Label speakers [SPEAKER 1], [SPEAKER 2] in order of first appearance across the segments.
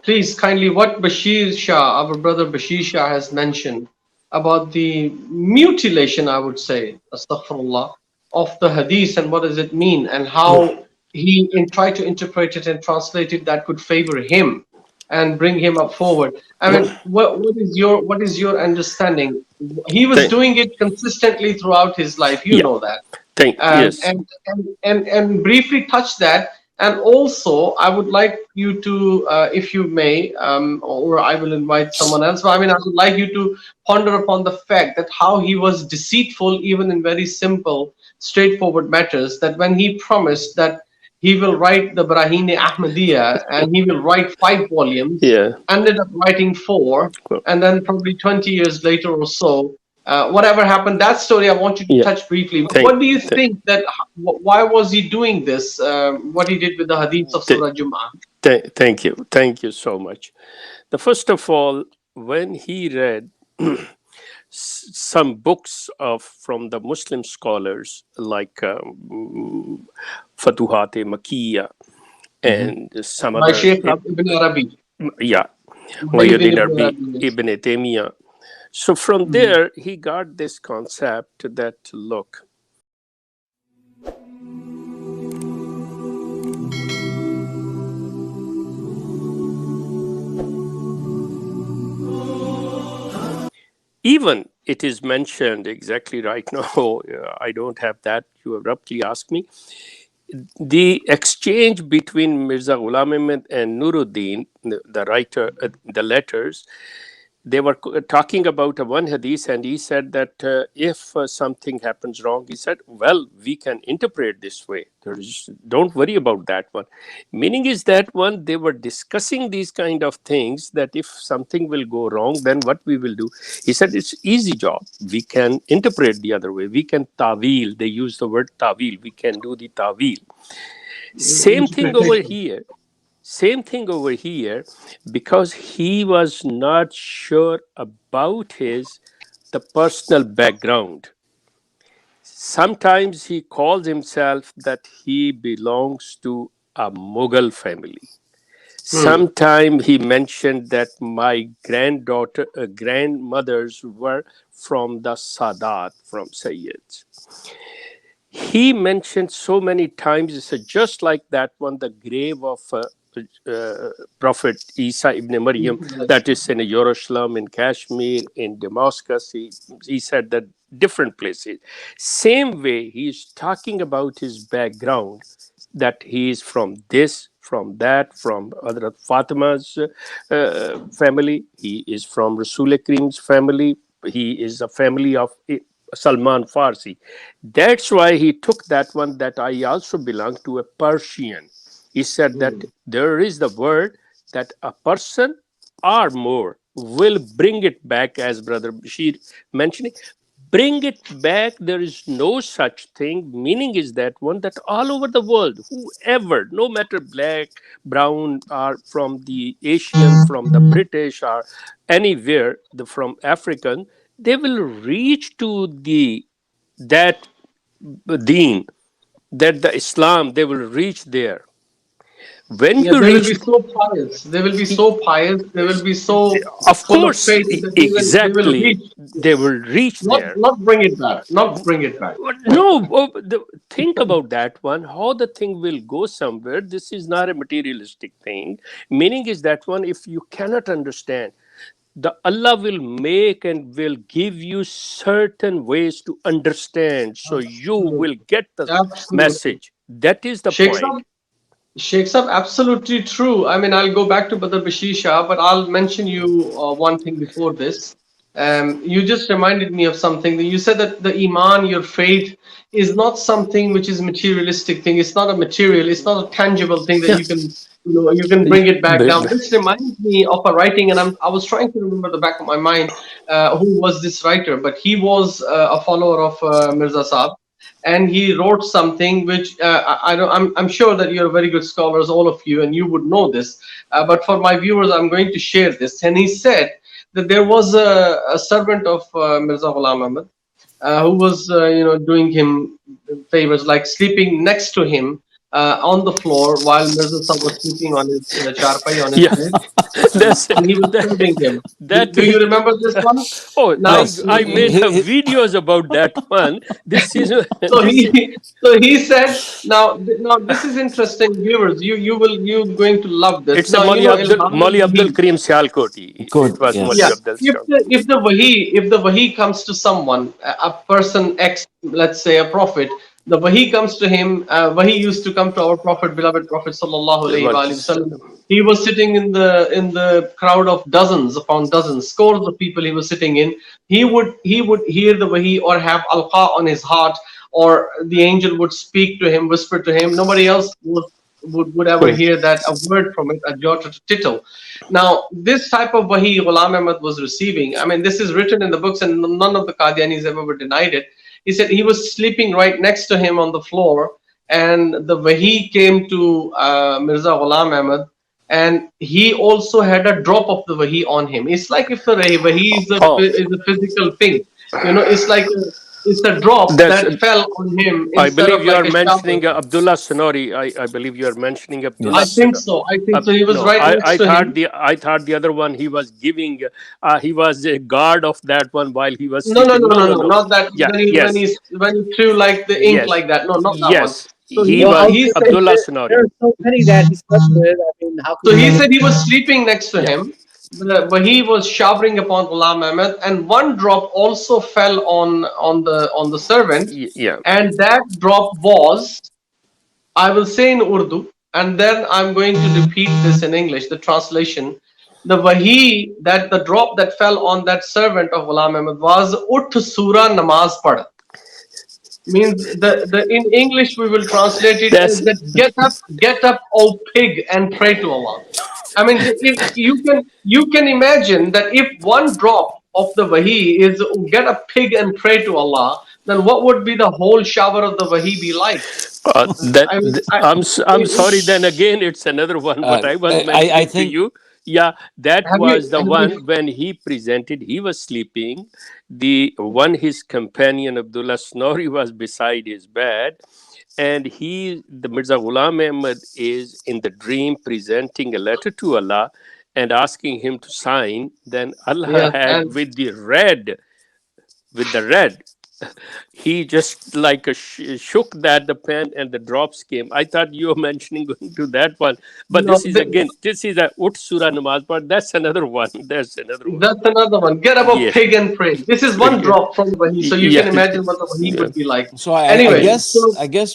[SPEAKER 1] please kindly, what Bashir Shah, our brother Bashir Shah, has mentioned about the mutilation, I would say, astaghfirullah, of the hadith, and what does it mean, and how he tried to interpret it and translate it that could favor him and bring him up forward. I mean, what is your understanding? He was
[SPEAKER 2] Thank,
[SPEAKER 1] doing it consistently throughout his life, you
[SPEAKER 2] yeah.
[SPEAKER 1] know that.
[SPEAKER 2] Yes.
[SPEAKER 1] And briefly touch that. And also, I would like you to, if you may, or I will invite someone else. But I mean, I would like you to ponder upon the fact that how he was deceitful, even in very simple, straightforward matters. That when he promised that he will write the Brahini Ahmadiyya and he will write 5 volumes,
[SPEAKER 2] Yeah.
[SPEAKER 1] ended up writing four,
[SPEAKER 2] Well,
[SPEAKER 1] and then probably 20 years later or so, whatever happened, that story I want you to
[SPEAKER 2] yeah.
[SPEAKER 1] touch briefly.
[SPEAKER 2] Thank,
[SPEAKER 1] What do you
[SPEAKER 2] thank,
[SPEAKER 1] think that, why was he doing this? What he did with the hadiths of
[SPEAKER 2] thank,
[SPEAKER 1] Surah Jum'ah?
[SPEAKER 2] thank you. Thank you so much. The first of all, when he read some books of from the Muslim scholars like Fatuhat-e Makkiyah and some
[SPEAKER 1] By
[SPEAKER 2] other,
[SPEAKER 1] Sheikh Ibn Arabi,
[SPEAKER 2] yeah,
[SPEAKER 1] Muhyiddin
[SPEAKER 2] Muhyiddin
[SPEAKER 1] Ibn
[SPEAKER 2] Arabi,
[SPEAKER 1] Arabi. Yes.
[SPEAKER 2] Ibn Taymiyyah. So from
[SPEAKER 1] Mhm.
[SPEAKER 2] there, he got this concept that look, even it is mentioned exactly right now. I don't have that. You abruptly asked me. The exchange between Mirza Ghulam Ahmad and Nuruddin, the writer, the letters, they were talking about one hadith, and he said that if something happens wrong, he said, well, we can interpret this way. Don't worry about that one. Meaning is that one, they were discussing these kind of things, that if something will go wrong, then what we will do. He said it's easy job, we can interpret the other way, we can tawil. They use the word tawil, we can do the tawil. Same thing over
[SPEAKER 1] Interpretation.
[SPEAKER 2] here. Same thing over here, because he was not sure about his the personal background. Sometimes he calls himself that he belongs to a Mughal family.
[SPEAKER 1] Hmm.
[SPEAKER 2] Sometime he mentioned that my grandmothers were from the Sadat, from Sayyids. He mentioned so many times, it's just like that one, the grave of Prophet Isa ibn Maryam, that is in Jerusalem, in Kashmir, in Damascus. He said that different places. Same way, he's talking about his background, that he is from this, from that, from Hazrat Fatima's family. He is from Rasul Kareem's family. He is a family of Salman Farsi. That's why he took that one, that I also belong to a Persian. He said that
[SPEAKER 1] Hmm.
[SPEAKER 2] there is the word that a person or more will bring it back, as Brother Bashir mentioning. Bring it back. There is no such thing. Meaning is that one, that all over the world, whoever, no matter black, brown, or from the Asian, from the British, or anywhere, from African, they will reach to the that deen, that the Islam, they will reach there. When
[SPEAKER 1] Yeah,
[SPEAKER 2] you
[SPEAKER 1] they will be
[SPEAKER 2] reach,
[SPEAKER 1] so pious. They will be so pious. They will be so
[SPEAKER 2] of
[SPEAKER 1] full of
[SPEAKER 2] course,
[SPEAKER 1] faith that they will
[SPEAKER 2] exactly,
[SPEAKER 1] reach.
[SPEAKER 2] they will reach there.
[SPEAKER 1] Not bring it back. Not bring it back.
[SPEAKER 2] No, think about that one, how the thing will go somewhere. This is not a materialistic thing. Meaning is that one, if you cannot understand, the Allah will make and will give you certain ways to understand, so you will
[SPEAKER 1] Absolutely.
[SPEAKER 2] get the
[SPEAKER 1] Absolutely.
[SPEAKER 2] message. That is the
[SPEAKER 1] Sheikh
[SPEAKER 2] point.
[SPEAKER 1] Sab, Sheikh Sab, absolutely true. I mean, I'll go back to Brother Bashir Shah, but I'll mention you one thing before this. You just reminded me of something. You said that the Iman, your faith, is not something which is materialistic thing. It's not a material. It's not a tangible thing that
[SPEAKER 2] Yeah.
[SPEAKER 1] you can bring it back down. This reminds me of a writing, and I was trying to remember the back of my mind who was this writer, but he was a follower of Mirza Saab, and he wrote something which I don't. I'm sure that you're very good scholars, all of you, and you would know this. But for my viewers, I'm going to share this. And he said that there was a servant of Mirza Ghulam Ahmad who was doing him favors, like sleeping next to him on the floor while Mirza Sahib was sleeping on his charpai, on his
[SPEAKER 2] Yeah,
[SPEAKER 1] bed,
[SPEAKER 2] that's
[SPEAKER 1] and he was
[SPEAKER 2] that,
[SPEAKER 1] serving him.
[SPEAKER 2] that
[SPEAKER 1] Do you
[SPEAKER 2] is.
[SPEAKER 1] remember this one?
[SPEAKER 2] Oh,
[SPEAKER 1] Now,
[SPEAKER 2] I made a videos about that one. This is
[SPEAKER 1] so
[SPEAKER 2] this is.
[SPEAKER 1] he said, now this is interesting, viewers. You going to love this.
[SPEAKER 2] It's a
[SPEAKER 1] Now you know Ilham
[SPEAKER 2] Mali Abdul
[SPEAKER 1] al-Wahi.
[SPEAKER 2] Karim Sialkoti.
[SPEAKER 3] Good.
[SPEAKER 2] It was Mali
[SPEAKER 1] Yeah,
[SPEAKER 3] Yes.
[SPEAKER 2] Abdul
[SPEAKER 1] if the wahi comes to someone, a person X, let's say a prophet, the wahi comes to him. Wahi used to come to our prophet, beloved prophet sallallahu alaihi wasallam.
[SPEAKER 2] Sialkoti.
[SPEAKER 1] He was sitting in the crowd of dozens upon dozens, scores of people he was sitting in. He would hear the wahi or have alqa on his heart, or the angel would speak to him, whisper to him. Nobody else would ever hear that a word from it, a jot or tittle. Now, this type of wahi Ghulam Ahmad was receiving, I mean, this is written in the books, and none of the Qadianis ever denied it. He said he was sleeping right next to him on the floor, and the wahi came to Mirza Ghulam Ahmad, and he also had a drop of the wahi on him. It's like if the wahi
[SPEAKER 2] Oh,
[SPEAKER 1] is a physical thing, it's like it's a drop
[SPEAKER 2] that's.
[SPEAKER 1] that fell on him
[SPEAKER 2] I
[SPEAKER 1] instead
[SPEAKER 2] believe
[SPEAKER 1] of
[SPEAKER 2] you
[SPEAKER 1] like
[SPEAKER 2] are
[SPEAKER 1] a shower.
[SPEAKER 2] mentioning Abdullah Sonori. I believe you are mentioning Abdullah
[SPEAKER 1] I
[SPEAKER 3] Yes.
[SPEAKER 1] think
[SPEAKER 2] Sonori.
[SPEAKER 1] so. I think so. He was
[SPEAKER 2] No,
[SPEAKER 1] right next to him.
[SPEAKER 2] I thought the other one he was giving. He was a guard of that one while he was
[SPEAKER 1] No, no,
[SPEAKER 2] sleeping.
[SPEAKER 1] no,
[SPEAKER 2] No,
[SPEAKER 1] no,
[SPEAKER 2] no,
[SPEAKER 1] no,
[SPEAKER 2] no.
[SPEAKER 1] not that.
[SPEAKER 2] Yeah,
[SPEAKER 1] When
[SPEAKER 2] yes,
[SPEAKER 1] he threw like the ink
[SPEAKER 2] yes,
[SPEAKER 1] like that. No, not that one.
[SPEAKER 2] yes.
[SPEAKER 1] So
[SPEAKER 2] He
[SPEAKER 4] Well, I
[SPEAKER 2] was
[SPEAKER 4] was
[SPEAKER 1] he
[SPEAKER 4] going to
[SPEAKER 1] said
[SPEAKER 4] say
[SPEAKER 2] Abdullah Sonori.
[SPEAKER 4] there are so many that he slept with. I mean, how can
[SPEAKER 1] so
[SPEAKER 4] you
[SPEAKER 1] he
[SPEAKER 4] remember?
[SPEAKER 1] said he was sleeping next to
[SPEAKER 2] Yeah,
[SPEAKER 1] him, but he was showering upon Ghulam Ahmad, and one drop also fell on the servant,
[SPEAKER 2] yeah.
[SPEAKER 1] and that drop was, I will say in Urdu, and then I'm going to repeat this in English. The translation, the wahi, that the drop that fell on that servant of Ghulam Ahmad was Ut Surah Namaz Pad. Means the in English we will translate it as
[SPEAKER 2] That's
[SPEAKER 1] that get up, O pig, and pray to Allah. I mean, if you can imagine that if one drop of the wahi is get a pig and pray to Allah, then what would be the whole shower of the wahi be like?
[SPEAKER 2] that.
[SPEAKER 1] I mean,
[SPEAKER 2] I'm sorry. Then again, it's another one. What I was
[SPEAKER 3] I
[SPEAKER 2] mentioning to
[SPEAKER 3] think
[SPEAKER 2] you. Yeah, that
[SPEAKER 1] have
[SPEAKER 2] was
[SPEAKER 1] you
[SPEAKER 2] the
[SPEAKER 1] have
[SPEAKER 2] one
[SPEAKER 1] you
[SPEAKER 2] when he presented. He was sleeping. The one his companion Abdullah Snori was beside his bed, and the Mirza Ghulam Ahmad is in the dream presenting a letter to Allah and asking him to sign. Then Allah
[SPEAKER 1] yeah,
[SPEAKER 2] had
[SPEAKER 1] and
[SPEAKER 2] with the red, he just like shook that the pen and the drops came. I thought you were mentioning going to that one, but
[SPEAKER 1] no,
[SPEAKER 2] this is a Ut Surah Namaz, but that's another one. That's another one.
[SPEAKER 1] that's another one. Get up, a
[SPEAKER 2] Yeah.
[SPEAKER 1] pig, and pray. This is one drop from the wahi, so you can
[SPEAKER 2] Yes.
[SPEAKER 1] imagine what the wahi
[SPEAKER 2] Yeah.
[SPEAKER 1] would be like.
[SPEAKER 3] so. I
[SPEAKER 1] Anyway,
[SPEAKER 3] guess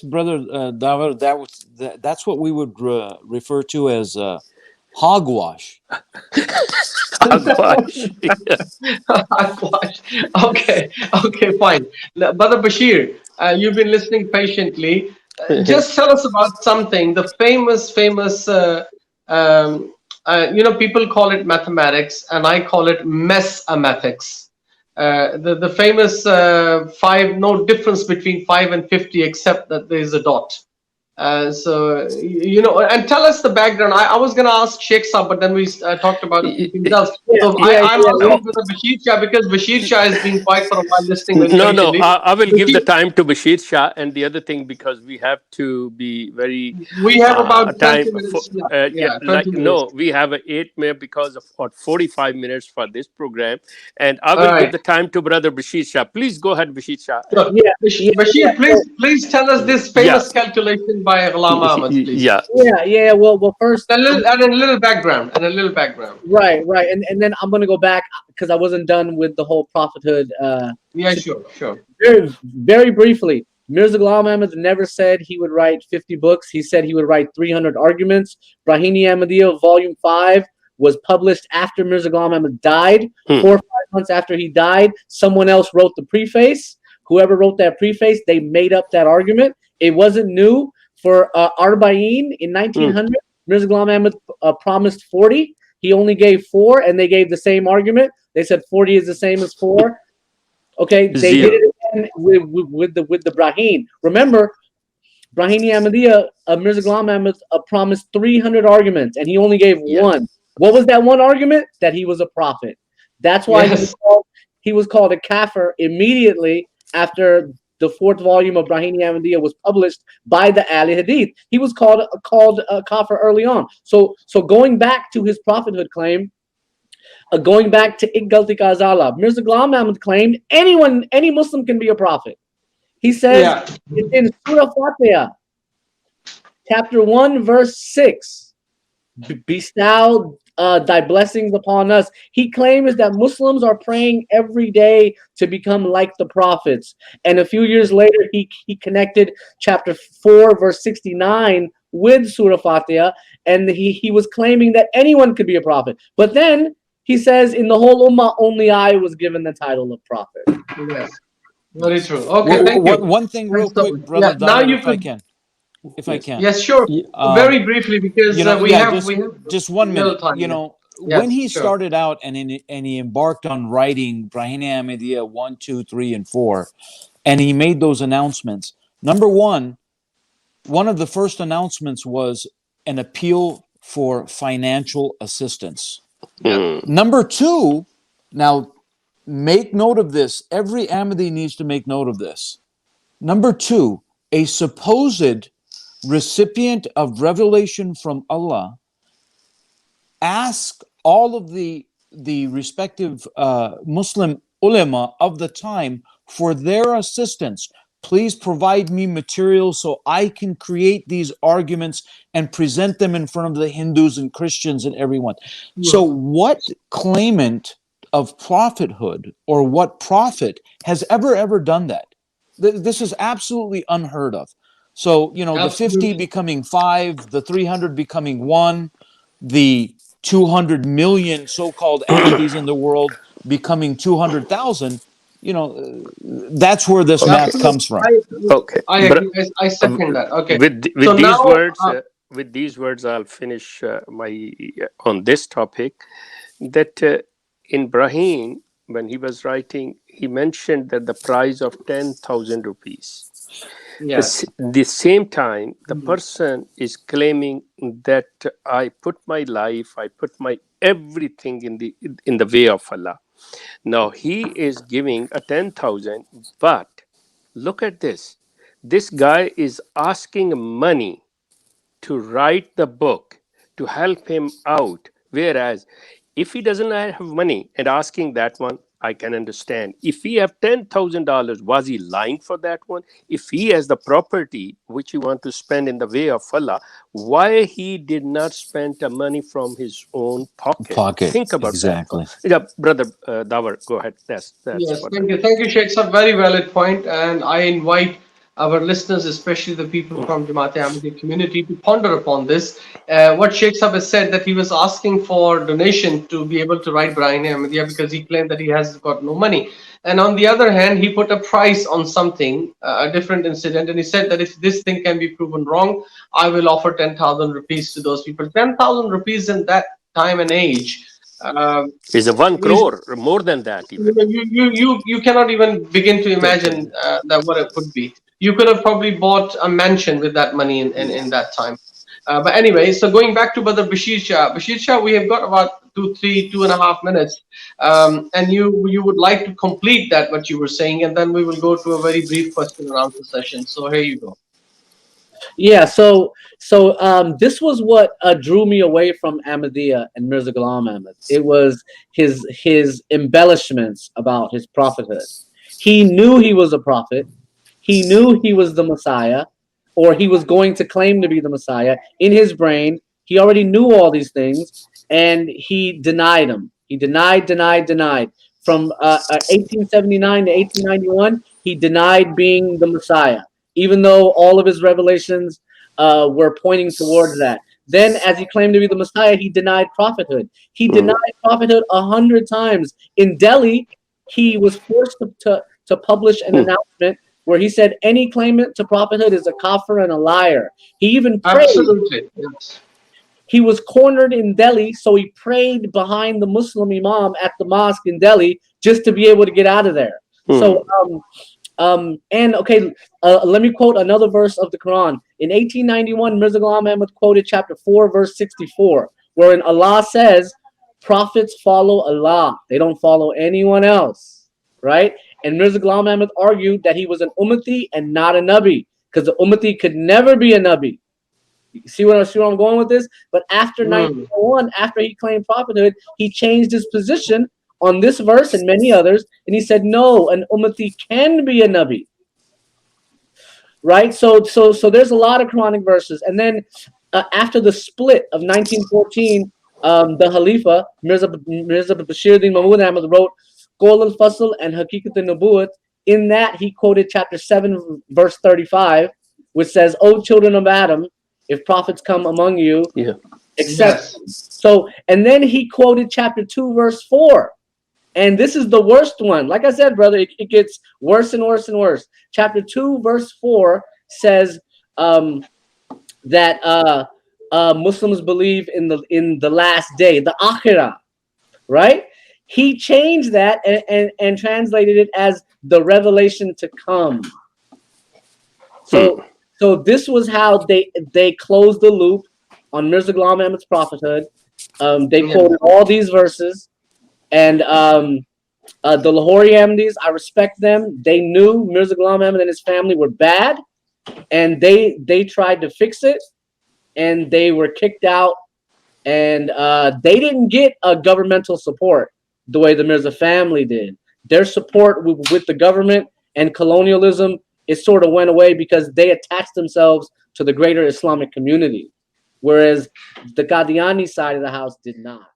[SPEAKER 1] so
[SPEAKER 3] brother Davar, that's what we would refer to as hogwash.
[SPEAKER 2] Hogwash. Yeah.
[SPEAKER 1] Hogwash. Okay, okay, fine. Brother Bashir, you've been listening patiently. Just tell us about something. The famous. People call it mathematics, and I call it mess-a-mathics. The famous five. No difference between 5 and 50, except that there is a dot. And tell us the background. I was going to ask Sheikh Saab, but then we talked about a few things else.
[SPEAKER 4] Yeah,
[SPEAKER 1] So
[SPEAKER 4] yeah,
[SPEAKER 1] I'm
[SPEAKER 4] yeah.
[SPEAKER 1] asking for the Bashir Shah, because Bashir Shah has been quiet for a while, listening very
[SPEAKER 2] No, no.
[SPEAKER 1] patiently.
[SPEAKER 2] I will give the
[SPEAKER 1] Bashir,
[SPEAKER 2] time to Bashir Shah, and the other thing, because we have to be very
[SPEAKER 1] we have about
[SPEAKER 2] time
[SPEAKER 1] 20
[SPEAKER 2] for.
[SPEAKER 1] minutes left.
[SPEAKER 2] Yeah,
[SPEAKER 1] Yeah, 20
[SPEAKER 2] like
[SPEAKER 1] minutes.
[SPEAKER 2] no, we have a 8 minute because of or 45 minutes for this program, and I
[SPEAKER 1] All
[SPEAKER 2] will give
[SPEAKER 1] right.
[SPEAKER 2] the time to brother Bashir Shah. Please go ahead, Bashir Shah.
[SPEAKER 1] So,
[SPEAKER 4] Yeah, yeah, yeah.
[SPEAKER 1] Bashir, please tell us this
[SPEAKER 2] Yeah,
[SPEAKER 1] famous calculation by Ghulam Ahmad, please.
[SPEAKER 2] yeah.
[SPEAKER 4] yeah. Well, first,
[SPEAKER 1] And a little background. And a little background.
[SPEAKER 4] right, and then I'm gonna go back because I wasn't done with the whole prophethood.
[SPEAKER 1] Yeah, sure, sure.
[SPEAKER 4] Very briefly, Mirza Ghulam Ahmad never said he would write 50 books. He said he would write 300 arguments. Brahini Ahmadiyya, Volume 5, was published after Mirza Ghulam Ahmad died.
[SPEAKER 2] Hmm.
[SPEAKER 4] 4 or 5 months after he died, someone else wrote the preface. Whoever wrote that preface, they made up that argument. It wasn't new. For Arba'in in 1900, Mirza Ghulam Ahmad promised 40. He only gave 4, and they gave the same argument. They said 40 is the same as 4. Okay, they did
[SPEAKER 2] Zero.
[SPEAKER 4] it again with the Brahim. Remember, Brahini Ahmadiyya, Mirza Ghulam Ahmad promised 300 arguments, and he only gave
[SPEAKER 2] Yeah.
[SPEAKER 4] 1. What was that one argument? That he was a prophet. That's why
[SPEAKER 1] Yes.
[SPEAKER 4] he was called a kafir immediately after the fourth volume of Brahini Ahmadiyya was published by the Ahli Hadith. He was called kafir early on. So going back to his prophethood claim, going back to Ik Galti Ka Azala, Mirza Ghulam Ahmad claimed any Muslim can be a prophet. He says it's in Surah Fatiha, chapter 1, verse 6, bestow thy blessings upon us. He claims that Muslims are praying every day to become like the prophets. And a few years later, he connected chapter 4, verse 69 with Surah Fatiha, and he was claiming that anyone could be a prophet. But then he says, in the whole ummah, only I was given the title of prophet.
[SPEAKER 1] Yes, very true. Okay, thank you.
[SPEAKER 3] One thing real
[SPEAKER 1] Thanks so
[SPEAKER 3] quick,
[SPEAKER 1] much.
[SPEAKER 3] brother
[SPEAKER 1] Yeah, now
[SPEAKER 3] Dawud,
[SPEAKER 1] you
[SPEAKER 3] if I
[SPEAKER 1] could.
[SPEAKER 3] can. If I can.
[SPEAKER 1] Yes, sure. Very briefly, because we have
[SPEAKER 3] just 1 minute.
[SPEAKER 1] time.
[SPEAKER 3] You know,
[SPEAKER 1] Yes,
[SPEAKER 3] when he
[SPEAKER 1] sure.
[SPEAKER 3] started out and he embarked on writing Brahini Ahmadiyya 1, 2, 3, and 4, and he made those announcements. Number one of the first announcements was an appeal for financial assistance.
[SPEAKER 2] Hmm.
[SPEAKER 3] Number two, now make note of this. Every Ahmadi needs to make note of this. Number two, a supposed recipient of revelation from Allah ask all of the respective Muslim ulama of the time for their assistance. Please provide me material so I can create these arguments and present them in front of the Hindus and Christians and everyone. So what claimant of prophethood or what prophet has ever done that? This is absolutely unheard of. So, you know,
[SPEAKER 1] Absolutely.
[SPEAKER 3] the 50 becoming 5, the 300 becoming 1, the 200 million so-called Ahmadis in the world becoming 200,000, you know, that's where this math comes from.
[SPEAKER 2] Okay.
[SPEAKER 1] I agree. I second that. Okay.
[SPEAKER 2] With
[SPEAKER 1] So
[SPEAKER 2] these
[SPEAKER 1] now,
[SPEAKER 2] words, I'll finish my on this topic. That in Brahim, when he was writing, he mentioned that the price of 10,000 rupees.
[SPEAKER 1] yes.
[SPEAKER 2] The same time, the person is claiming that I put my life, I put my everything in the way of Allah. Now he is giving a 10,000, but look at this. This guy is asking money to write the book to help him out. Whereas if he doesn't have money and asking that one, I can understand. If he have $10,000, was he lying for that one? If he has the property which he want to spend in the way of Allah, why he did not spend the money from his own pocket? Think about
[SPEAKER 3] exactly.
[SPEAKER 2] that. Yeah, brother Dawar, go ahead. That's
[SPEAKER 1] Yes,
[SPEAKER 2] what.
[SPEAKER 1] thank you, Sheikh. It's a very valid point, and I invite our listeners, especially the people from Jamaat Ahmadi community, to ponder upon this. What Sheikh Sahib has said, that he was asking for donation to be able to write Brahini Ahmadiyya because he claimed that he has got no money. And on the other hand, he put a price on something, a different incident, and he said that if this thing can be proven wrong, I will offer 10,000 rupees to those people. 10,000 rupees in that time and age.
[SPEAKER 2] Is a 1 crore, more than that even.
[SPEAKER 1] You cannot even begin to imagine that what it could be. You could have probably bought a mansion with that money in that time. But anyway, so going back to Brother Bashir Shah, we have got about 2.5 minutes, and you would like to complete that what you were saying, and then we will go to a very brief question and answer session. So here you go.
[SPEAKER 4] Yeah, so this was what drew me away from Ahmadiyya and Mirza Ghulam Ahmad. It was his embellishments about his prophethood. He knew he was a prophet. He knew he was the Messiah, or he was going to claim to be the Messiah. In his brain, he already knew all these things, and he denied them. He denied. From 1879 to 1891, he denied being the Messiah, even though all of his revelations were pointing towards that. Then, as he claimed to be the Messiah, he denied prophethood. He denied prophethood 100 times. In Delhi, he was forced to publish an announcement where he said any claimant to prophethood is a kafir and a liar. He even prayed.
[SPEAKER 1] Absolutely. Yes.
[SPEAKER 4] He was cornered in Delhi, so he prayed behind the Muslim imam at the mosque in Delhi just to be able to get out of there. So, and okay, let me quote another verse of the Quran. In 1891, Mirza Ghulam Ahmad quoted chapter 4, verse 64, wherein Allah says, prophets follow Allah. They don't follow anyone else. right? And Mirza Ghulam Ahmad argued that he was an ummati and not a nabi, because the ummati could never be a nabi. You see where I'm going with this? But after 1901, after he claimed prophethood, he changed his position on this verse and many others, and he said, no, an ummati can be a nabi. Right? So there's a lot of Quranic verses. And then after the split of 1914, the Khalifa, Mirza Bashir Mahmud Ahmad, wrote Qawl al-Fasl and Haqiqat al-Nubuwwat. In that, he quoted chapter 7, verse 35, which says, O children of Adam, if prophets come among you, accept. So, and then he quoted chapter 2, verse 4. And this is the worst one. Like I said, brother, it gets worse and worse and worse. Chapter 2, verse 4 says that Muslims believe in the last day, the akhirah, right? He changed that and translated it as the revelation to come. So this was how they closed the loop on Mirza Ghulam Ahmad's prophethood. They quoted all these verses. And the Lahori Ahmadis, I respect them. They knew Mirza Ghulam Ahmad and his family were bad, and they tried to fix it, and they were kicked out, and they didn't get a governmental support the way the Mirza family did. Their support with the government and colonialism, it sort of went away because they attached themselves to the greater Islamic community, whereas the Qadiani side of the house did not.